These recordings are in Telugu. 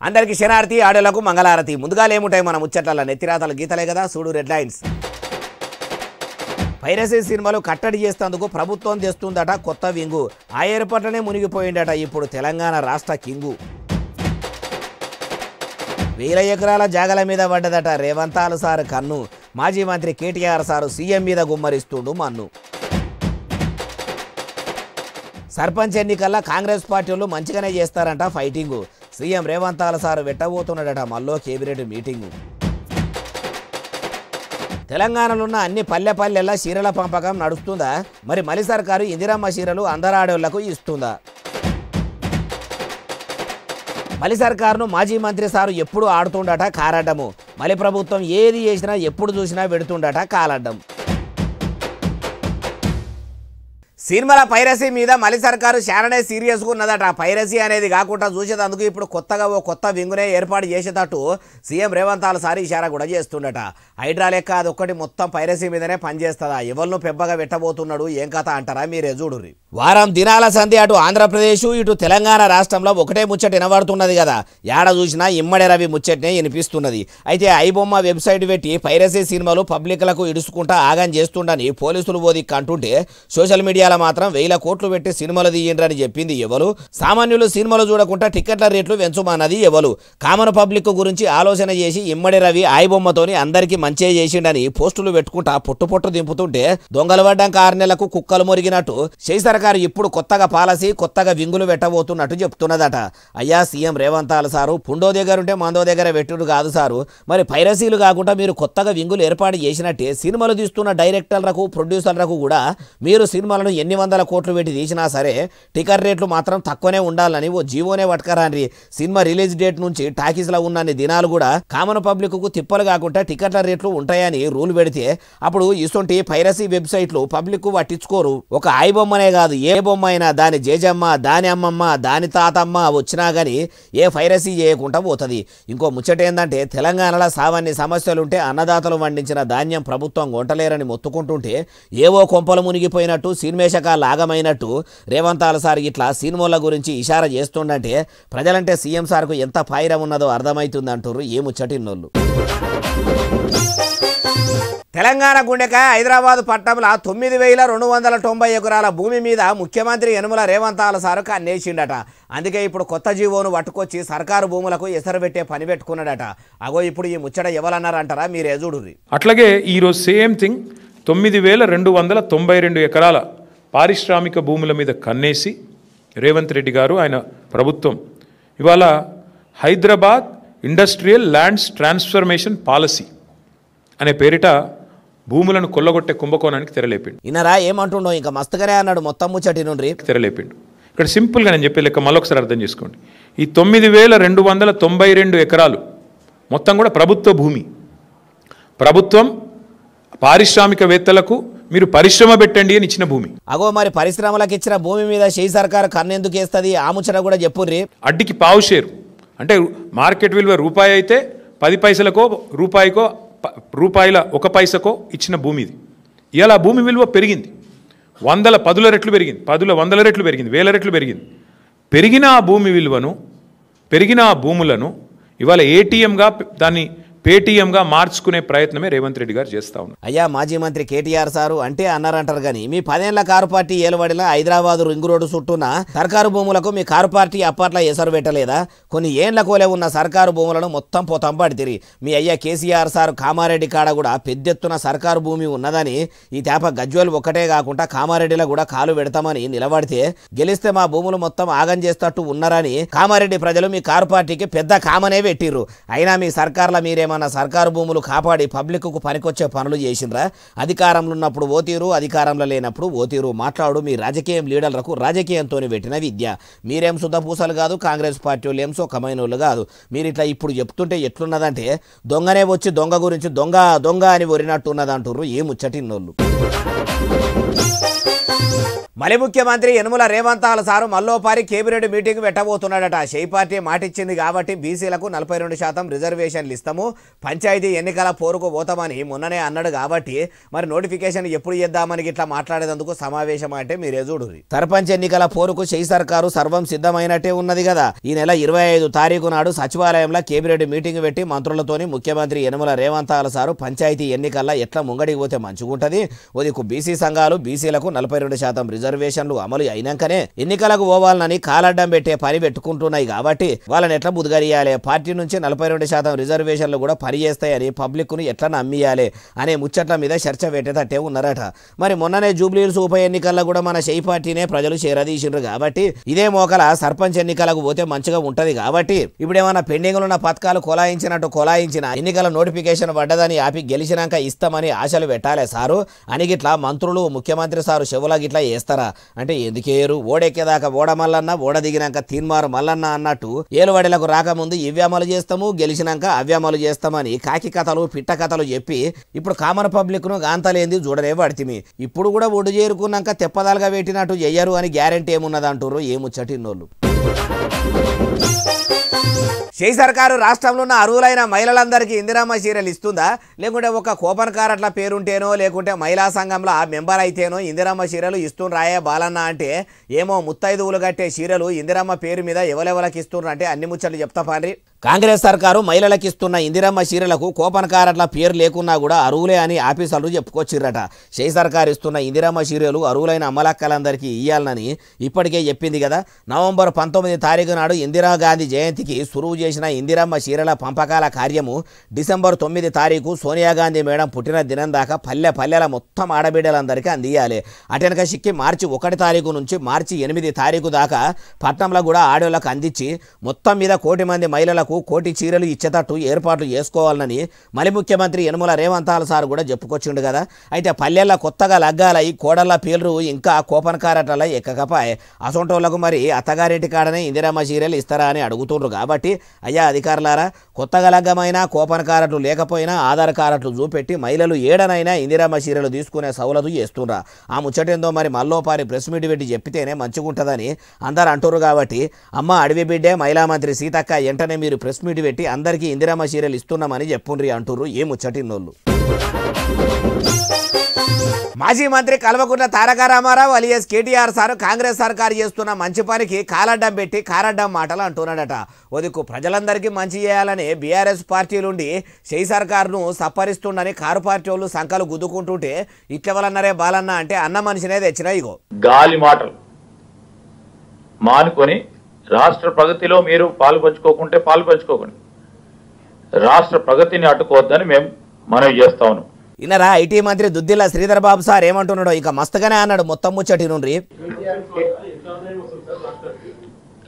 అందరికి శనార్తి ఆడలకు మంగళారతి. ముందుగా ఏముంటాయి మన ముచ్చట్ల నెత్తిరాతల గీతలే కదా, చూడు రెడ్ లైన్స్. పైరసీ సినిమాలు కట్టడి చేసేందుకు ప్రభుత్వం తెస్తుందట కొత్త వింగు. ఆ ఏర్పాట్లనే మునిగిపోయిందట ఇప్పుడు తెలంగాణ రాష్ట్ర కింగు. 1000 ఎకరాల జాగల మీద పడ్డదట రేవంతాలు సారు కన్ను. మాజీ మంత్రి కేటీఆర్ సారు సీఎం మీద గుమ్మరిస్తుండు మన్ను. సర్పంచ్ ఎన్నికల్లో కాంగ్రెస్ పార్టీలు మంచిగానే చేస్తారంట ఫైటింగు. సీఎం రేవంతాల సారు వెట్టబోతున్నాడట మల్లో కేబినెట్ మీటింగు. తెలంగాణలో ఉన్న అన్ని పల్లెల్లో చీరల పంపకం నడుస్తుందా? మరి మలి సర్కారు ఇందిరమ్మ చీరలు అందరాడోళ్లకు ఇస్తుందా? మలి సర్కారును మాజీ మంత్రి సారు ఎప్పుడు ఆడుతుండట కారడ్డము. మలి ప్రభుత్వం ఏది చేసినా ఎప్పుడు చూసినా పెడుతుండట కాలడ్డం. సినిమాల పైరసీ మీద మలి సర్కారు చాలానే సీరియస్గా ఉన్నదట. పైరసీ అనేది కాకుండా చూసేందుకు ఇప్పుడు కొత్తగా ఓ కొత్త వింగునే ఏర్పాటు చేసేటట్టు సీఎం రేవంతాల సారి ఇషారా కూడా చేస్తుండట. హైడ్రా లెక్క అదొక్కటి మొత్తం పైరసీ మీదనే పనిచేస్తుందా? ఎవరిను పెబ్బగా పెట్టబోతున్నాడు ఏం కథ అంటారా మీరే చూడుర్రి. వారం దినాల సంధి అటు ఆంధ్రప్రదేశ్ ఇటు తెలంగాణ రాష్ట్రంలో ఒకటే ముచ్చట వినబడుతున్నది కదా. ఏడ చూసినా ఇమ్మడి రవి ముచ్చటనే వినిపిస్తున్నది. అయితే ఐబొమ్మ వెబ్సైట్ పెట్టి పైరసీ సినిమాలు పబ్లిక్లకు ఇడుచుకుంటా ఆగం చేస్తుండని పోలీసులు బోదికి అంటుంటే సోషల్ మీడియా మాత్రం 1000 కోట్లు పెట్టి సినిమాలు తీయండి చెప్పింది ఎవరు? సామాన్యులు సినిమాలు చూడకుండా టికెట్ల రేట్లు పెంచుమన్నది ఎవరు? కామన్ పబ్లిక్ గురించి ఆలోచన చేసి ఇమ్మడి రవి ఐబొమ్మతోని అందరికీ మంచి చేసిండని పోస్టులు పెట్టుకుంటా పొట్టు దింపుతుంటే దొంగలు పడ్డాక 6 నెలలకు కుక్కలు మొరిగినట్టు సర్కారు ఇప్పుడు కొత్తగా పాలసీ కొత్తగా వింగులు పెట్టబోతున్నట్టు చెప్తున్నదట. అయ్యా సీఎం రేవంతాల సారు పుండో దగ్గరుంటే మందో దగ్గర పెట్టుడు కాదు సారు. మరి పైరసీలు కాకుండా మీరు కొత్తగా వింగులు ఏర్పాటు చేసినట్టే సినిమాలు తీస్తున్న డైరెక్టర్లకు ప్రొడ్యూసర్లకు కూడా మీరు సినిమాలను ఎన్ని వందల కోట్లు పెట్టి తీసినా సరే టికెట్ రేట్లు మాత్రం తక్కువనే ఉండాలని ఓ జీవోనే పట్టుకరాండ్రి. సినిమా రిలీజ్ డేట్ నుంచి టాకీస్లో ఉన్నన్ని దినాలు కూడా కామన్ పబ్లిక్ కు తిప్పలు కాకుండా టికెట్ల రేట్లు ఉంటాయని రూల్ పెడితే అప్పుడు ఇసొంటి పైరసీ వెబ్సైట్లు పబ్లిక్ పట్టించుకోరు. ఒక ఐబొమ్మనే కాదు ఏ బొమ్మ అయినా దాని జేజమ్మ దాని అమ్మమ్మ దాని తాతమ్మ వచ్చినా గానీ ఏ పైరసీ చేయకుండా పోతుంది. ఇంకో ముచ్చట ఏంటంటే తెలంగాణలో సావన్ని సమస్యలుంటే అన్నదాతలు వండించిన ధాన్యం ప్రభుత్వం కొంటలేరని మొత్తుకుంటుంటే ఏవో కొంపలు మునిగిపోయినట్టు సినిమేషకాలు ఆగమైనట్టు రేవంతాల సార్ ఇట్లా సినిమాల గురించి ఇషారా చేస్తుండంటే ప్రజలంటే సీఎం సార్కు ఎంత పాయిరం ఉన్నదో అర్థమవుతుందంటారు ఏ ముచ్చటిన్నోళ్ళు. తెలంగాణ గుండెకాయ హైదరాబాద్ పట్టణంలో 9290 ఎకరాల భూమి మీద ముఖ్యమంత్రి యనుమల రేవంతాల సారు కన్నేసిండట. అందుకే ఇప్పుడు కొత్త జీవోను పట్టుకొచ్చి సర్కారు భూములకు ఎసరు పెట్టే పని పెట్టుకున్నాడట. అగో ఇప్పుడు ఈ ముచ్చట ఎవరన్నారంటారా మీరే చూడుర్రి. అట్లాగే ఈరోజు సేమ్ థింగ్ 9292 ఎకరాల పారిశ్రామిక భూముల మీద కన్నేసి రేవంత్ రెడ్డి గారు ఆయన ప్రభుత్వం ఇవాళ Hyderabad industrial lands transformation policy అనే పేరిట భూములను కొల్లగొట్టే కుంభకోణానికి తెరలేపిండు. ఇనరా ఏమంటుండో ఇంకా మస్తుగానే అన్నాడు మొత్తం ముచ్చటి నుండి తెరలేపిండు. ఇక్కడ సింపుల్గా నేను చెప్పే లెక్క మళ్ళొకసారి అర్థం చేసుకోండి. ఈ 9292 ఎకరాలు మొత్తం కూడా ప్రభుత్వ భూమి. ప్రభుత్వం పారిశ్రామికవేత్తలకు మీరు పరిశ్రమ పెట్టండి అని ఇచ్చిన భూమి. అగో మరి పరిశ్రమలకు ఇచ్చిన భూమి మీద సర్కారు కన్నెందుకు వేస్తుంది ఆ ముచ్చట కూడా చెప్పుర్రి. అడ్డికి పావు షేరు అంటే మార్కెట్ విలువ రూపాయి అయితే 10 పైసలకో రూపాయికో రూపాయల 1 పైసకో ఇచ్చిన భూమి ఇది. ఇవాళ భూమి విలువ పెరిగింది, 10 రెట్లు పెరిగింది, 100 రెట్లు పెరిగింది, 1000 రెట్లు పెరిగింది. పెరిగిన ఆ భూమి విలువను పెరిగిన ఆ భూములను ఇవాళ ఏటీఎంగా దాన్ని పేటీఎంగా మార్చుకునే ప్రయత్నమే రేవంత్ రెడ్డి గారు చేస్తా ఉన్నారు. అయ్యా మాజీ మంత్రి కేటీఆర్ సారు అంటే అన్నారంటారు కానీ మీ 10 ఏళ్ల కారు పార్టీ ఏలుబడిలో హైదరాబాద్ రింగ్ రోడ్డు చుట్టూన సర్కారు భూములకు మీ కారు పార్టీ అప్పట్లో ఎసరు పెట్టలేదా? కొన్ని ఏళ్ల కోలే ఉన్న సర్కారు భూములను మొత్తం పోతాం పడితిరి. మీ అయ్యా కేసీఆర్ సారు కామారెడ్డి కాడ కూడా పెద్దెత్తున సర్కారు భూమి ఉన్నదని ఈ తేప గజ్వేల్ ఒక్కటే కాకుండా కామారెడ్డిలో కూడా కాలు పెడతామని నిలబడితే గెలిస్తే మా భూములు మొత్తం ఆగం చేస్తట్టు ఉన్నారని కామారెడ్డి ప్రజలు మీ కారు పార్టీకి పెద్ద కామనే పెట్టిర్రు. అయినా మీ సర్కార్ల మీరేమో మన సర్కారు భూములు కాపాడి పబ్లిక్కు పనికొచ్చే పనులు చేసిండ్రా? అధికారంలో ఉన్నప్పుడు ఓతీరు, అధికారంలో లేనప్పుడు ఓతీరు మాట్లాడు మీ రాజకీయం లీడర్లకు రాజకీయంతో పెట్టిన విద్య. మీరేం శుద్ధపూసలు కాదు, కాంగ్రెస్ పార్టీ వాళ్ళు ఏం సొక్కమైనోళ్ళు కాదు. మీరు ఇట్లా ఇప్పుడు చెప్తుంటే ఎట్లున్నదంటే దొంగనే వచ్చి దొంగ గురించి దొంగ దొంగ అని ఒరినట్టున్నదంటుర్రు ఏ ముచ్చటిన్నోళ్ళు. మలి ముఖ్యమంత్రి యనుమల రేవంతాల సారు మల్లోపారి కేబినెట్ మీటింగ్ పెట్టబోతున్నాడట. షై పార్టీ మాటిచ్చింది కాబట్టి బీసీలకు 42% రిజర్వేషన్లు ఇస్తాము, పంచాయతీ ఎన్నికల పోరుకు పోతామని మొన్ననే అన్నాడు కాబట్టి మరి నోటిఫికేషన్ ఎప్పుడు చేద్దామని ఇట్లా మాట్లాడేందుకు సమావేశం అంటే మీరే చూడుర్రి. సర్పంచ్ ఎన్నికల పోరుకు షెయి సర్కారు సర్వం సిద్ధమైనట్టే ఉన్నది కదా. ఈ నెల 25 తారీఖు నాడు సచివాలయంలో కేబినెట్ మీటింగ్ పెట్టి మంత్రులతోని ముఖ్యమంత్రి యనమల రేవంత్ సారు పంచాయతీ ఎన్నికల్లో ఎట్లా ముంగడికి పోతే మంచిగుంటది, ఓదికు బీసీ సంఘాలు బీసీలకు 42% రిజర్వేషన్లు అమలు అయినాకనే ఎన్నికలకు పోవాలని కాలడ్డం పెట్టే పని పెట్టుకుంటున్నాయి కాబట్టి వాళ్ళని ఎట్లా బుద్గరియాలి, పార్టీ నుంచి 42% రిజర్వేషన్లు కూడా పనిచేస్తాయని పబ్లిక్ ను ఎట్లా నమ్మియాలి అనే ముచ్చట్ల మీద చర్చ పెట్టేటట్టే ఉన్నారట. మరి మొన్ననే జూబ్లీహిల్స్ ఉప ఎన్నికల్లో కూడా మన షెయి పార్టీనే ప్రజలు చేరదీసిండ్రు కాబట్టి ఇదే మోకల సర్పంచ్ ఎన్నికలకు పోతే మంచిగా ఉంటది కాబట్టి ఇప్పుడేమన్నా పెండింగ్లు ఉన్న పథకాలు కొలాయించినట్టు కొలాయించిన ఎన్నికల నోటిఫికేషన్ పడ్డదని ఆపి గెలిచినాక ఇస్తామని ఆశలు పెట్టాలే సారు అని గిట్లా మంత్రులు ముఖ్యమంత్రి సారు చెవులా గిట్లా వేస్తారా అంటే ఎందుకేరు? ఓడెక్కేదాకా ఓడమల్లన్న ఓడ దిగినాక తీన్మారు మల్లన్న అన్నట్టు ఏలువడిలకు రాకముందు ఇవ్యామలు చేస్తాము, గెలిచినాక అవ్యామలు చేస్తామని కాకి కథలు పిట్ట కథలు చెప్పి ఇప్పుడు కామన్ పబ్లిక్ ను గాంతలేంది చూడనే పడితిమి. ఇప్పుడు కూడా ఒడ్డు చేరుకున్నాక తెప్పదాలుగా పెట్టినట్టు చెయ్యరు అని గ్యారెంటీ ఏమున్నదంటారు ఏముచ్చటిన్నోళ్ళు. షెయి సర్కారు రాష్ట్రంలో ఉన్న అర్హులైన మహిళలందరికీ ఇందిరమ్మ చీరలు ఇస్తుందా, లేకుంటే ఒక కూపన్ కార్ అట్లా పేరుంటేనో లేకుంటే మహిళా సంఘంలో మెంబర్ అయితేనో ఇందిరమ్మ చీరలు ఇస్తుండ్రాయే బాలన్న అంటే ఏమో ముత్తైదువులు కట్టే చీరలు ఇందిరమ్మ పేరు మీద ఎవరెవరికి ఇస్తున్నారు అంటే అన్ని ముచ్చట్లు చెప్తా పాండ్రి. కాంగ్రెస్ సర్కారు మహిళలకు ఇస్తున్న ఇందిరమ్మ చీరలకు కూపన్ కార్ అట్లా పేరు లేకున్నా కూడా అరువులే అని ఆఫీసర్లు చెప్పుకొచ్చిర్రట. షెయి సర్కారు ఇస్తున్న ఇందిరమ్మ చీరలు అరువులైన అమ్మలక్కలందరికీ ఇయ్యాలని ఇప్పటికే చెప్పింది కదా. నవంబర్ 19 తారీఖు నాడు ఇందిరాగాంధీ జయంతికి సురువు చేసిన ఇందిరమ్మ చీరల పంపకాల కార్యము డిసెంబర్ 9 తారీఖు సోనియాగాంధీ మేడం పుట్టిన దినం దాకా పల్లెల మొత్తం ఆడబిడ్డలందరికీ అందియాలి. అటెనక సిక్కి మార్చి 1 తారీఖు నుంచి మార్చి 8 తారీఖు దాకా పట్నంలో కూడా ఆడోళ్లకు అందించి మొత్తం మీద 1 కోటి మంది మహిళలకు 1 కోటి చీరలు ఇచ్చేటట్టు ఏర్పాట్లు చేసుకోవాలని మలి ముఖ్యమంత్రి యనమల రేవంత్ సార్ కూడా చెప్పుకొచ్చిండు కదా. అయితే పల్లెల్లో కొత్తగా లగ్గాలై కోడళ్ళ పేర్లు ఇంకా కూపన్ కారట్ల ఎక్కకపాయే. అసొంటోళ్లకు మరి అత్తగారింటి కాడనే ఇందిరమ్మ చీరలు ఇస్తారా అని అడుగుతుండ్రు కాబట్టి అయ్యా అధికారులారా, కొత్తగా లగ్గమైన కూపన్ కారట్లు లేకపోయినా ఆధార్ కారట్లు చూపెట్టి మహిళలు ఏడనైనా ఇందిరమ్మ చీరలు తీసుకునే సౌలతు చేస్తుండ్రా. ఆ ముచ్చటేందో మరి మల్లోపారి ప్రెస్ మీట్ పెట్టి చెప్పితేనే మంచిగుంటుందని అందరు అంటున్నారు కాబట్టి అమ్మ అడవి బిడ్డే మహిళా మంత్రి సీతక్క వెంటనే మీరు ప్రెస్ మీట్ పెట్టి అందరికీ ఇందిరమ్మ చీరలు ఇస్తున్నామని చెప్పుండ్రి అంటుర్రు ఏ ముచ్చటిన్నోళ్ళు. మాజీ మంత్రి కల్వకుంట్ల తారక రామారావు అలియాస్ కేటీఆర్ సార్ కాంగ్రెస్ సర్కారు చేస్తున్న మంచి పనికి కాలడ్డం పెట్టి కారడ్డం మాటలు అంటున్నాడట. ఒదికు ప్రజలందరికీ మంచి చేయాలని బీఆర్ఎస్ పార్టీలుండి షెయి సర్కారును సప్పరిస్తుండని కారు పార్టీ వాళ్ళు సంకలు గుద్దుకుంటుంటే ఇట్లెవలన్నారే బాలన్న అంటే అన్న మనిషినే తెచ్చిన ఇగో గాలి మాటలు మానుకొని రాష్ట్ర ప్రగతిలో మీరు పాలు పంచుకోకండి, రాష్ట్ర ప్రగతిని అడ్డుకోవద్దని మేము మనవి చేస్తా ఉన్నాం. ఇన్నరా ఐటీ మంత్రి దుద్దిల్ల శ్రీధర్ బాబు సార్ ఏమంటున్నాడో ఇక మస్తుగానే అన్నాడు మొత్తం ముచ్చటి నుండి.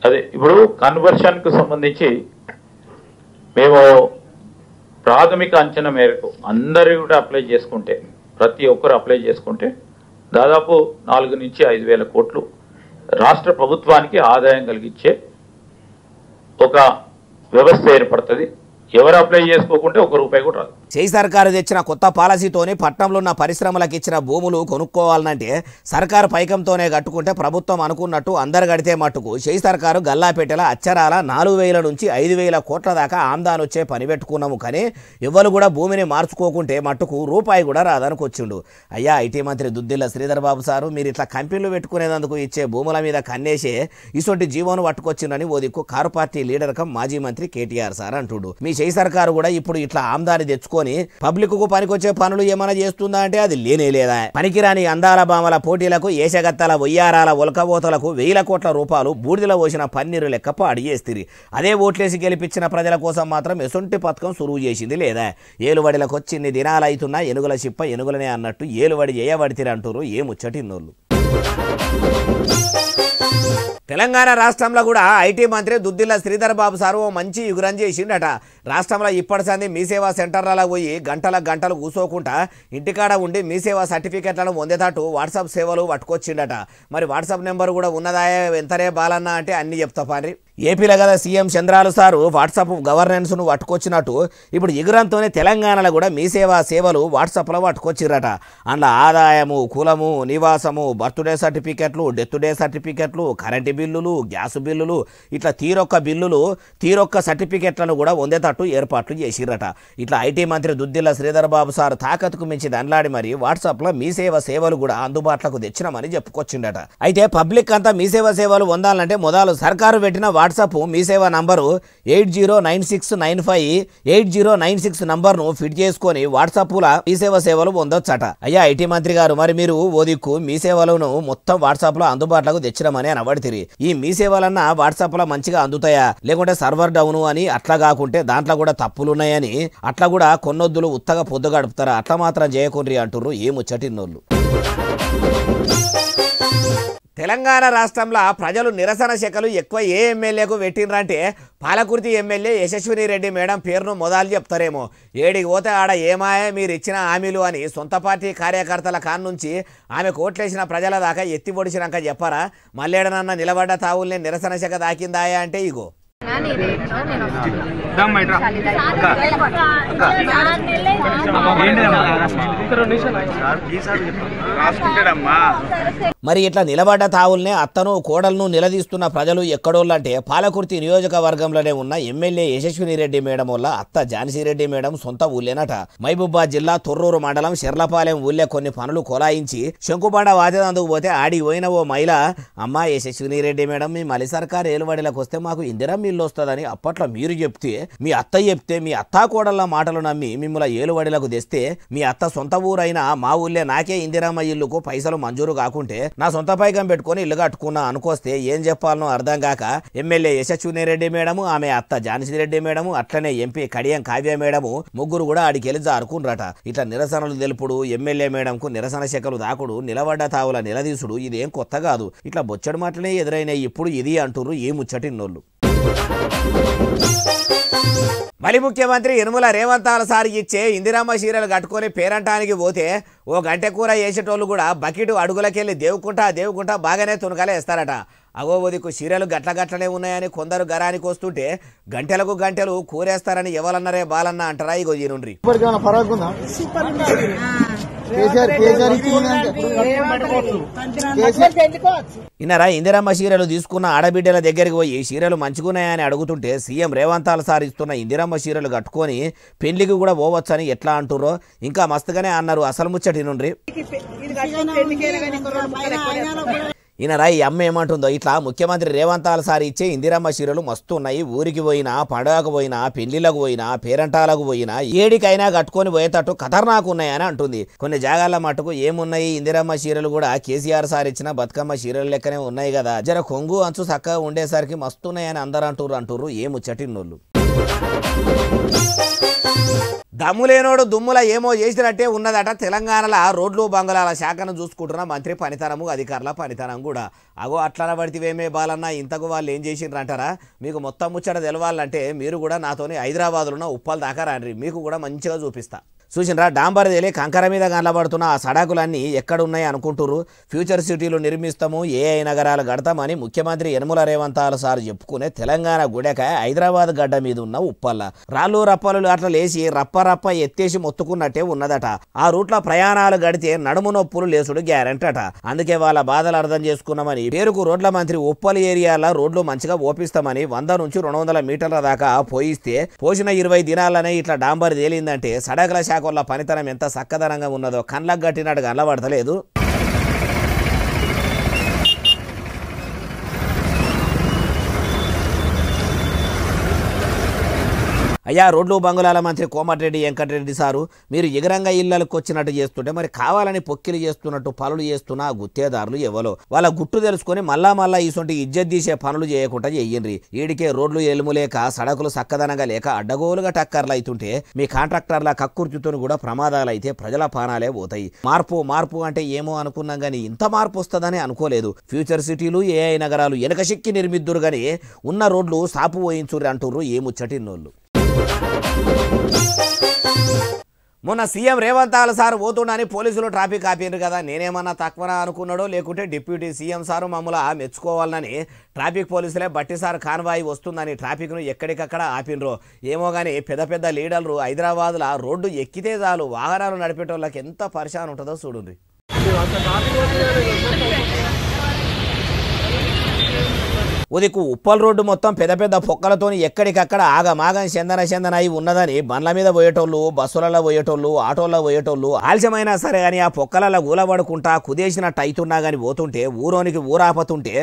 అదే ఇప్పుడు కన్వర్షన్ కు సంబంధించి మేము ప్రాథమిక అంచనా మేరకు అందరూ కూడా ప్రతి ఒక్కరు అప్లై చేసుకుంటే దాదాపు 4 నుంచి 5 వేల కోట్లు రాష్ట్ర ప్రభుత్వానికి ఆదాయం కలిగించే ఒక వ్యవస్థ ఏర్పడుతుంది. ఎవరు అప్లై చేసుకోకుంటే 1 రూపాయి కూడా రాదు. షెయి సర్కారు తెచ్చిన కొత్త పాలసీతోనే పట్నంలో ఉన్న పరిశ్రమలకు ఇచ్చిన భూములు కొనుక్కోవాలంటే సర్కారు పైకంతోనే కట్టుకుంటే ప్రభుత్వం అనుకున్నట్టు అందరు గడితే మట్టుకు షెయి సర్కారు గల్లాపేటల అచ్చరాల 4,000 నుంచి 5,000 కోట్ల దాకా ఆమ్దాన్ వచ్చే పని పెట్టుకున్నాము. కానీ ఎవరు కూడా భూమిని మార్చుకోకుంటే మట్టుకు రూపాయి కూడా రాదనుకొచ్చిండు. అయ్యా ఐటీ మంత్రి దుద్దిల్ల శ్రీధర్ బాబు సారు, మీరు ఇట్లా కంపెనీలు పెట్టుకునేందుకు ఇచ్చే భూముల మీద కన్నేసే ఇసొంటి జీవోను పట్టుకొచ్చిందని ఓ దిక్కు కారు పార్టీ లీడర్ కం మాజీ మంత్రి కేటీఆర్ సార్ అంటుడు. మీ షెయి సర్కారు కూడా ఇప్పుడు ఇట్లా ఆమ్దాన్ని తెచ్చుకొని పబ్లిక్ కు పనికొచ్చే పనులు ఏమైనా చేస్తుందా అంటే అది లేనే లేదా. పనికిరాని అందాల బామల పోటీలకు ఏషగత్తల వయ్యారాల ఒలకబోతలకు 1,000 కోట్ల రూపాయలు బూడిదలో పోసిన పన్నీరు లెక్క పాడి చేస్తుంది. అదే ఓట్లేసి గెలిపించిన ప్రజల కోసం మాత్రం ఎసొంటి పథకం సురువు చేసింది లేదా. ఏలువడిలకు వచ్చిన్ని దినాలు అవుతున్నా ఎనుగుల చిప్ప ఎనుగులనే అన్నట్టు ఏలువడి చేయబడితిరంటారు ఏ ముచ్చటిన్నోళ్ళు. తెలంగాణ రాష్ట్రంలో కూడా ఐటీ మంత్రి దుద్దిల్ల శ్రీధర్ బాబు సారు ఓ మంచి యుగురం చేసిండట. రాష్ట్రంలో ఇప్పటి సంది మీ సేవా సెంటర్లలో పోయి గంటలు కూసోకుండా ఇంటికాడ ఉండి మీ సేవా సర్టిఫికెట్లను పొందేటట్టు వాట్సాప్ సేవలు పట్టుకొచ్చిండట. మరి వాట్సాప్ నెంబర్ కూడా ఉన్నదా ఎంతరే బాలన్న అంటే అన్ని చెప్తా పారి. ఏపీలో కదా సీఎం చంద్రాలు సారు వాట్సాప్ గవర్నెన్స్ను పట్టుకొచ్చినట్టు ఇప్పుడు ఎగురంతోనే తెలంగాణలో కూడా మీ సేవలు వాట్సాప్లో పట్టుకొచ్చిరట. అందులో ఆదాయము, కులము, నివాసము, బర్త్డే సర్టిఫికెట్లు, డెత్ డే సర్టిఫికెట్లు, కరెంటు బిల్లులు, గ్యాస్ బిల్లులు, ఇట్లా తీరొక్క సర్టిఫికెట్లను కూడా పొందేటట్టు ఏర్పాట్లు చేసిరట. ఇట్లా ఐటీ మంత్రి దుద్దిల్ల శ్రీధర్ బాబు సార్ తాకత్తుకు మించి దండ్లాడి మరి వాట్సాప్లో మీ సేవలు కూడా అందుబాటులోకి తెచ్చినామని చెప్పుకొచ్చిండట. అయితే పబ్లిక్ అంతా మీ సేవలు పొందాలంటే మొదలు సర్కారు పెట్టిన వాట్సాప్ మీ సేవ నంబరు 8096958096 నంబర్ను ఫిట్ చేసుకొని వాట్సాప్లో మీ సేవలు పొందొచ్చట. అయ్యా ఐటీ మంత్రి గారు, మరి మీరు ఓ దిక్కు మీ సేవలను మొత్తం వాట్సాప్లో అందుబాటులోకి తెచ్చినామని అనబడితిరి. ఈ మీ సేవలన్నా వాట్సాప్లో మంచిగా అందుతాయా, లేకుంటే సర్వర్ డౌను అని అట్లా కాకుంటే దాంట్లో కూడా తప్పులున్నాయని అట్లా కూడా కొన్నొద్దులు ఉత్తగా పొద్దు గడుపుతారా? అట్లా మాత్రం చేయకుండ్రి అంటుర్రు ఏ ముచ్చటిన్నోళ్ళు. తెలంగాణ రాష్ట్రంలో ప్రజలు నిరసన శాఖలు ఎక్కువ ఏ ఎమ్మెల్యేకు పెట్టినరంటే పాలకుర్తి ఎమ్మెల్యే యశస్విని రెడ్డి మేడం పేరును మొదలు చెప్తారేమో. ఏడికి పోతే ఆడ ఏమాయే మీరు ఇచ్చిన హామీలు అని సొంత పార్టీ కార్యకర్తల కాన్నుంచి ఆమె కోట్లేసిన ప్రజల దాకా ఎత్తి పొడిచినాక చెప్పారా? మళ్ళేడనన్న నిలబడ్డ తావుల్ని నిరసన శాఖ దాకిందాయా అంటే ఇగో. మరి ఇట్లా నిలబడ్డ తావుల్నే అత్తను కోడలను నిలదీస్తున్న ప్రజలు ఎక్కడోళ్ళంటే పాలకుర్తి నియోజకవర్గంలోనే ఉన్న ఎమ్మెల్యే యశస్విని రెడ్డి మేడం వల్ల అత్త ఝాన్సీ రెడ్డి మేడం సొంత ఊళ్ళేనట. మహబూబాబాద్ జిల్లా తొర్రూరు మండలం షెర్లపాలెం ఊళ్ళే కొన్ని పనులు కొలాయించి శంకుబండ వాచేదందుకు పోతే ఆడికి పోయిన ఓ మహిళ, అమ్మా యశస్విని రెడ్డి మేడం మీ మలి సర్కారు ఏలుబడిలకు వస్తే మాకు ఇందిరా మిల్లు వస్తుందని అప్పట్లో మీరు చెప్తే, మీ అత్తా కోడళ్ళ మాటలు నమ్మి మిమ్మల్ని ఏలుబడిలకు తెస్తే మీ అత్త సొంత ఊరైనా మా ఊళ్ళే నాకే ఇందిరామ్మ ఇల్లుకు పైసలు మంజూరు కాకుంటే నా సొంత పైకం పెట్టుకుని ఇల్లు కట్టుకున్నా అనుకొస్తే ఏం చెప్పాలనో అర్థం కాక ఎమ్మెల్యే యశస్విని రెడ్డి మేడము, ఆమె అత్త ఝాన్సీ రెడ్డి మేడము, అట్లనే ఎంపీ కడియం కావ్య మేడము ముగ్గురు కూడా ఆడికి వెళ్ళి జారుకున్రట. ఇట్లా నిరసనలు తెలుపుడు, ఎమ్మెల్యే మేడంకు నిరసన శాఖలు దాకుడు, నిలబడ్డ తావుల నిలదీసుడు ఇదేం కొత్త కాదు. ఇట్లా బొచ్చడి మాటలే ఎదురైనాయి ఇప్పుడు ఇది అంటుర్రు ఏ ముచ్చటిన్నోళ్ళు. మరి ముఖ్యమంత్రి యనుమల రేవంతాల సార్ ఇచ్చే ఇందిరామ్మ చీరలు కట్టుకొని పేరంటానికి పోతే ఓ గంటె కూర వేసేటోళ్ళు కూడా బకెట్ అడుగులకెళ్ళి దేవుకుంటా బాగానే తునకలే వేస్తారట. అగోదికు చీరలు గట్లనే ఉన్నాయని కొందరు గరానికి వస్తుంటే గంటలు కూరేస్తారని ఎవరన్నారే బాలన్న అంటారా? ఇగో ఈనుండ్రి. ఇన్నరా ఇందిరమ్మ చీరలు తీసుకున్న ఆడబిడ్డల దగ్గరికి పోయి చీరలు మంచిగున్నాయని అడుగుతుంటే సీఎం రేవంతాల సార్ ఇస్తున్న ఇందిరమ్మ చీరలు కట్టుకొని పెళ్లికి కూడా పోవచ్చని ఎట్లా అంటుర్రో ఇంకా మస్తుగానే అన్నారు. అసలు ముచ్చటి నుండి ఈయనరా ఈ అమ్మ ఏమంటుందో, ఇట్లా ముఖ్యమంత్రి రేవంతాల సార్ ఇచ్చే ఇందిరమ్మ చీరలు మస్తు ఉన్నాయి, ఊరికి పోయినా, పండుగకు పోయినా, పెళ్లిళ్లకు పోయినా, పేరంటాలకు పోయినా ఏడికైనా కట్టుకొని పోయేటట్టు ఖతర్నాకు ఉన్నాయని అంటుంది. కొన్ని జాగాల మటుకు ఏమున్నాయి ఇందిరమ్మ చీరలు కూడా కేసీఆర్ సార్ ఇచ్చిన బతుకమ్మ చీరలు లెక్కనే ఉన్నాయి కదా, జర కొంగు అంచు చక్కగా ఉండేసరికి మస్తున్నాయని అందరూ అంటుర్రు ఏ ముచ్చటిన్నోళ్ళు. దమ్ములేనోడు దుమ్ముల ఏమో చేసినట్టే ఉన్నదట. తెలంగాణలో రోడ్లు బంగళాల శాఖను చూసుకుంటున్న మంత్రి పనితనము, అధికారుల పనితనం కూడా. అగో అట్లా పడితేవేమే బాలన్నా ఇంతకు వాళ్ళు ఏం చేసిండ్రు అంటారా? మీకు మొత్తం ముచ్చట తెలవాలంటే మీరు కూడా నాతోని హైదరాబాద్లో ఉప్పల్ దాకా రండి, మీకు కూడా మంచిగా చూపిస్తా. చూసినరా డాంబర్ తేలి కంకర మీద కనబడుతున్న ఆ సడాకులన్నీ ఎక్కడున్నాయి అనుకుంటున్నారు? ఫ్యూచర్ సిటీలు నిర్మిస్తాము, ఏఐ నగరాలు కడతామని ముఖ్యమంత్రి యనుమల రేవంతాల సార్ చెప్పుకునే తెలంగాణ గుడెకాయ హైదరాబాద్ గడ్డ మీద ఉన్న ఉప్పల్ల రాళ్ళు రప్పలు అట్లా లేచి రప్ప ఎత్తేసి మొత్తుకున్నట్టే ఉన్నదట. ఆ రూట్లో ప్రయాణాలు గడితే నడుము నొప్పులు లేసుడు గ్యారెంటీ అట. అందుకే వాళ్ళ బాధలు అర్థం చేసుకున్నామని పేరుకు రోడ్ల మంత్రి ఉప్పల్ ఏరియాలో రోడ్లు మంచిగా ఓపిస్తామని 100 నుంచి 200 మీటర్ల దాకా పోయిస్తే పోసిన 20 దినాలనే ఇట్లా డాంబర్ తేలిందంటే సడగల శాఖ వల్ల పనితనం ఎంత చక్కదనంగా ఉన్నదో కళ్ళకు గట్టినట్టు కనబడతలేదు. అయ్యా రోడ్లు బంగుళాల మంత్రి కోమటిరెడ్డి వెంకటరెడ్డి సారు మీరు ఎగరంగా ఇళ్లకు వచ్చినట్టు చేస్తుంటే మరి కావాలని పొక్కిలు చేస్తున్నట్టు పనులు చేస్తున్న గుత్తేదారులు ఎవరో వాళ్ళ గుట్టు తెలుసుకొని మళ్ళా ఇసొంటి ఇజ్జత్ తీసే పనులు చేయకుండా చెయ్యండ్రి. ఈడికే రోడ్లు ఎలుములేక సడకులు చక్కదనంగా లేక అడ్డగోలుగా టక్కర్లు అవుతుంటే మీ కాంట్రాక్టర్ల కక్కుర్తితో కూడా ప్రమాదాలు అయితే ప్రజల పానాలే పోతాయి. మార్పు అంటే ఏమో అనుకున్నాం కానీ ఇంత మార్పు వస్తుందని అనుకోలేదు. ఫ్యూచర్ సిటీలు ఏఐ నగరాలు వెనకశక్కి నిర్మిద్దురు కానీ ఉన్న రోడ్లు సాపు పోయించుర్రి అంటుర్రు ఏ ముచ్చటిన్నోళ్ళు. మొన్న సీఎం రేవంత్ సార్ పోతుండని పోలీసులు ట్రాఫిక్ ఆపిండ్రు కదా, నేనేమన్నా తక్కువనా అనుకున్నాడో లేకుంటే డిప్యూటీ సీఎం సారు మమ్మల్ని మెచ్చుకోవాలని ట్రాఫిక్ పోలీసులే బట్టి సార్ కాన్వాయి వస్తుందని ట్రాఫిక్ను ఎక్కడికక్కడ ఆపిండ్రో ఏమో కానీ పెద్ద పెద్ద లీడర్లు హైదరాబాద్లో రోడ్డు ఎక్కితే చాలు వాహనాలు నడిపేటోళ్ళకి ఎంత పరిశాన్ ఉంటుందో చూడండి. ఉదికు ఉప్పల్ రోడ్డు మొత్తం పెద్ద పెద్ద పొక్కలతోని ఎక్కడికక్కడ ఆగమాగం చందన అయి ఉన్నదని బండ్ల మీద పోయేటోళ్ళు, బస్సులలో పోయేటోళ్ళు, ఆటోల్లో పోయేటోళ్ళు ఆలస్యమైనా సరే కానీ ఆ పొక్కలలో గూలబడుకుంటా కుదేసినట్టు అవుతున్నా కానీ పోతుంటే ఊరోనికి ఊరాపతుంటే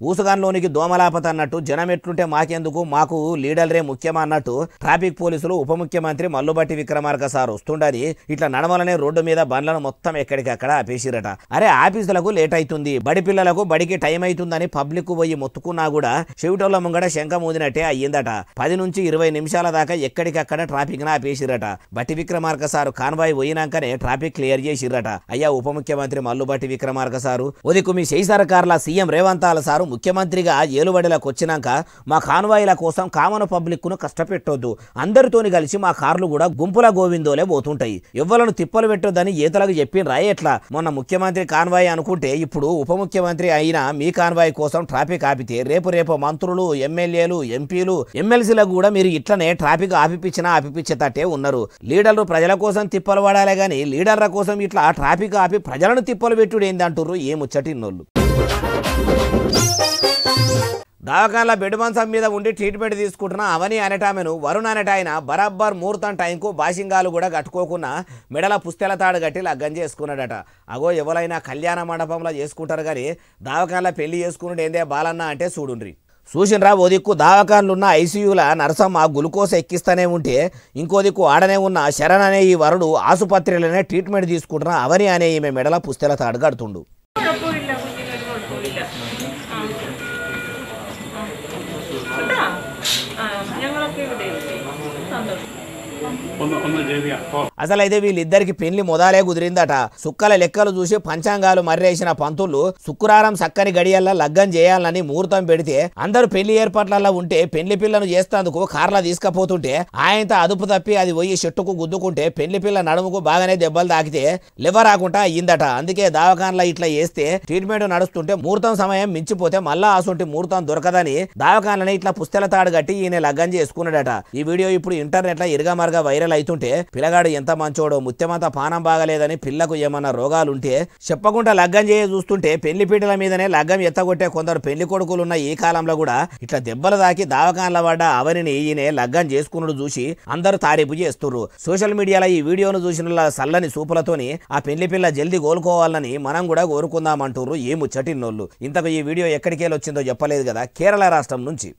ఊసుగాన్లోనికి దోమలాపత అన్నట్టు జనం ఎట్లుంటే మాకెందుకు, మాకు లీడర్లే ముఖ్యమా అన్నట్టు ట్రాఫిక్ పోలీసులు ఉప ముఖ్యమంత్రి మల్లుబట్టి విక్రమార్క సార్ వస్తుండని ఇట్లా నడమలనే రోడ్డు మీద బండ్లను మొత్తం ఎక్కడికక్కడ ఆపేసిరట. అరే ఆఫీసులకు లేట్ అవుతుంది, బడి పిల్లలకు బడికి టైం అవుతుందని పబ్లిక్ పోయి మొత్తుకున్నా కూడా చెవిటోళ్ళ ముంగడ శంఖ మూదినట్టే అయ్యిందట. 10 నుంచి 20 నిమిషాల దాకా ఎక్కడికక్కడ ట్రాఫిక్ ను ఆపేసిరట. బట్టి Vikramarka sir convoy పోయినాకనే traffic clear చేసిరట. అయ్యా ఉప ముఖ్యమంత్రి మల్లుబట్టి విక్రమార్క సారు, ఉదికు మీ చేయి సర్కార్ల సీఎం రేవంత్ సారు ముఖ్యమంత్రిగా ఏలుబడిలకు వచ్చినాక మా కాన్వాయిల కోసం కామన్ పబ్లిక్ ను కష్టపెట్టొద్దు, అందరితోని కలిసి మా కార్లు కూడా గుంపుల గోవిందోలే పోతుంటాయి, ఎవ్వలను తిప్పలు పెట్టొద్దని ఏతలకు చెప్పిండ్రా ఎట్లా? మొన్న ముఖ్యమంత్రి కాన్వాయ్ అనుకుంటే ఇప్పుడు ఉప ముఖ్యమంత్రి అయినా మీ కాన్వాయ్ కోసం ట్రాఫిక్ ఆపితే రేపు మంత్రులు, ఎమ్మెల్యేలు, ఎంపీలు, ఎమ్మెల్సీలకు కూడా మీరు ఇట్లనే ట్రాఫిక్ ఆపిపించేటట్టే ఉన్నారు. లీడర్లు ప్రజల కోసం తిప్పలు పడాలి గానీ లీడర్ల కోసం ఇట్లా ట్రాఫిక్ ఆపి ప్రజలను తిప్పలు పెట్టుడు ఏందంటారు ఏముచ్చటిన్నోళ్ళు. దవాఖానల బెడ్ మంచం మీద ఉండి ట్రీట్మెంట్ తీసుకుంటున్న అవని అనేటామెను వరుణ్ అనేట ఆయన బరాబ్బర్ ముహూర్తం టైంకు బాషింగాలు కూడా కట్టుకోకుండా మెడల పుస్తెల తాడు కట్టి లగ్గం చేసుకున్నాడట. అగో ఎవరైనా కళ్యాణ మండపంలో చేసుకుంటారు కానీ దవాఖానలో పెళ్లి చేసుకున్నాడు ఏందే బాలన్న అంటే చూడుండ్రి. చూసినరా ఓ దిక్కు దవాఖానలున్న ఐసీయూల నరసమ్మ గ్లూకోజ్ ఎక్కిస్తూనే ఉంటే ఇంకో దిక్కు ఆడనే ఉన్న శరణ్ అనే ఈ వరుడు ఆసుపత్రిలోనే ట్రీట్మెంట్ తీసుకుంటున్న అవని అనే ఈమె మెడల పుస్తెల తాడు కడుతుండు. అసలైతే వీళ్ళిద్దరికి పెళ్లి మొదలే కుదిరిందట. సుక్కల లెక్కలు చూసి పంచాంగాలు మర్రేసిన పంతులు శుక్రవారం సక్కని గడియల్లా లగ్గం చేయాలని ముహూర్తం పెడితే అందరూ పెళ్లి ఏర్పాట్లలో ఉంటే పెళ్లి పిల్లను చేస్తేందుకు కార్లా తీసుకపోతుంటే ఆయనతో అదుపు తప్పి అది పోయి చెట్టుకు గుద్దుకుంటే పెళ్లి పిల్ల నడుముకు బాగానే దెబ్బలు తాకితే లివరాకుండా అయ్యిందట. అందుకే దవాఖానలో ఇట్లా చేస్తే ట్రీట్మెంట్ నడుస్తుంటే ముహూర్తం సమయం మించిపోతే మళ్ళా అసొంటి ముహూర్తం దొరకదని దవాఖానని ఇట్లా పుస్తెల తాడు కట్టి ఈయన లగ్గం చేసుకున్నాడట. ఈ వీడియో ఇప్పుడు ఇంటర్నెట్ లో ఇరగమరగా వైరల్ అవుతుంటే పిల్లగాడు ఎంత మంచోడో, ముత్యమంతా పానం బాగలేదని పిల్లకు ఏమన్నా రోగాలుంటే చెప్పకుండా లగ్గం చేయ చూస్తుంటే పెళ్లి పీటల మీదనే లగ్గం ఎత్తగొట్టే కొందరు పెళ్లి కొడుకులున్న ఈ కాలంలో కూడా ఇట్లా దెబ్బలు తాకి దవాఖానల పడ్డ అవనిని ఈయన లగ్గం చేసుకున్నాడు చూసి అందరూ తారీఫు చేస్తున్నారు. సోషల్ మీడియాలో ఈ వీడియోను చూసిన సల్లని సూపులతోని ఆ పెళ్లి పిల్ల జల్దీ కోలుకోవాలని మనం కూడా కోరుకుందామంటారు ఏ ముచ్చటిన్నోళ్ళు. ఇంతకు ఈ వీడియో ఎక్కడికెళ్ళి వచ్చిందో చెప్పలేదు కదా, కేరళ రాష్ట్రం నుంచి.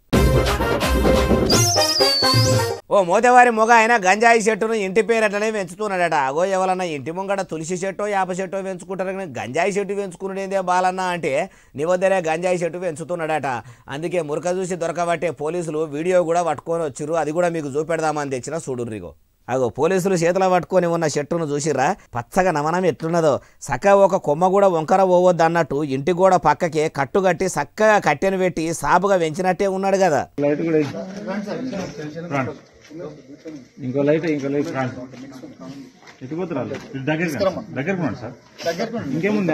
ఓ మోతేవారి మొగ ఆయన గంజాయి చెట్టును ఇంటి పేరట్లనే పెంచుతున్నాడట. అగో ఎవరన్నా ఇంటి ముంగట తులసి చెట్టో యాప చెట్టో పెంచుకుంటారు కానీ గంజాయి చెట్టు పెంచుకునేదే బాలన్న అంటే నీ వద్దనే గంజాయి చెట్టు పెంచుతున్నాడట. అందుకే మురక చూసి దొరకబట్టే పోలీసులు వీడియో కూడా పట్టుకొని వచ్చిర్రు. అది కూడా మీకు చూపెడదామని తెచ్చిన చూడుర్రిగో. అగో పోలీసులు చేతుల పట్టుకొని ఉన్న చెట్టును చూసిర్రా, పచ్చగా నమనం ఎట్లున్నదో. చక్కగా ఒక కొమ్మ కూడా వంకర పోవద్దు అన్నట్టు ఇంటి కూడా పక్కకే కట్టుకట్టి చక్కగా కట్టెను పెట్టి సాపుగా పెంచినట్టే ఉన్నాడు కదా. ఇంకో లైట్ దగ్గర ఇంకేముంది.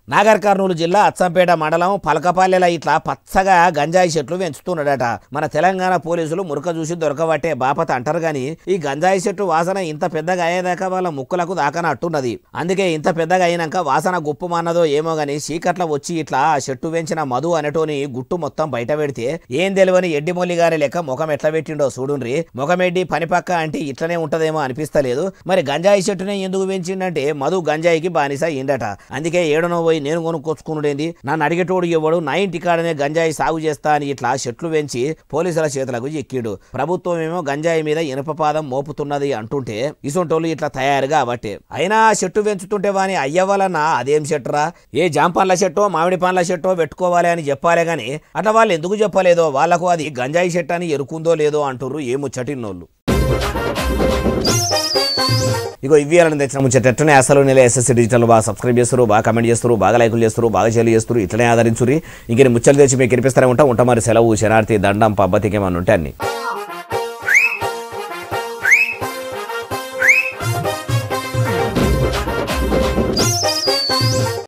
నాగర్ కర్నూలు జిల్లా అచ్చంపేట మండలం పలకపల్లెల ఇట్లా పచ్చగా గంజాయి చెట్లు పెంచుతున్నాడట. మన తెలంగాణ పోలీసులు మురక చూసి దొరకబట్టే బాపత అంటారు గాని ఈ గంజాయి చెట్టు వాసన ఇంత పెద్దగా అయ్యేదాకా వాళ్ళ ముక్కులకు దాకనట్టున్నది. అందుకే ఇంత పెద్దగా అయినాక వాసన గుప్పమన్నదో ఏమో గాని చీకట్ల వచ్చి ఇట్లా ఆ చెట్టు పెంచిన మధు అనేటోని గుట్టు మొత్తం బయట పెడితే ఏం తెలియని ఎడ్డిమొల్లి గారి లెక్క ముఖం ఎట్లా పెట్టిండో చూడుండ్రి. ముఖమెడ్డి పని పక్క అంటే ఇట్లనే ఉంటదేమో అనిపిస్తలేదు. మరి గంజాయి చెట్టునే ఎందుకు పెంచిండంటే మధు గంజాయికి బానిస అయిందట. అందుకే ఏడనో పోయి నేను కొనుక్కొచ్చుకున్నాడేంది, నన్ను అడిగేటోడు ఎవడు, నా ఇంటి కాడనే గంజాయి సాగు చేస్తా అని ఇట్లా చెట్లు పెంచి పోలీసుల చేతులకు ఎక్కిడు. ప్రభుత్వం ఏమో గంజాయి మీద ఇనుపపాదం మోపుతున్నది అంటుంటే ఇసొంటోళ్ళు ఇట్లా తయారుగా అవట్టే. అయినా చెట్టు పెంచుతుంటే వాని అయ్యవాలన్నా అదేం చెట్టురా, ఏ జామ పండ్ల చెట్టో మామిడి పండ్ల చెట్టో పెట్టుకోవాలి అని చెప్పాలే గాని అట్లా వాళ్ళు ఎందుకు చెప్పలేదో, వాళ్లకు అది గంజాయి చెట్టు అని ఎరుకుందో లేదో అంటుర్రు ఏ ముచ్చటిన్నోళ్ళు. ఇగో ఇవి అని తెచ్చిన ముచ్చటనే అసలు నెల ఎస్ఎస్సీ డిజిటల్ బాగా సబ్స్క్రైబ్ చేస్తారు, బాగా కమెంట్ చేస్తారు, బాగా లైకులు చేస్తారు, బాగా షేర్ చేస్తారు. ఇట్లనే ఆదరించుర్రి. ఇంక ముచ్చలు తెచ్చి మీకు కనిపిస్తూనే ఉంటా మరి. సెలవు, శనార్థి, దండం, పబ్బతికేమన్నా ఉంటే అన్ని.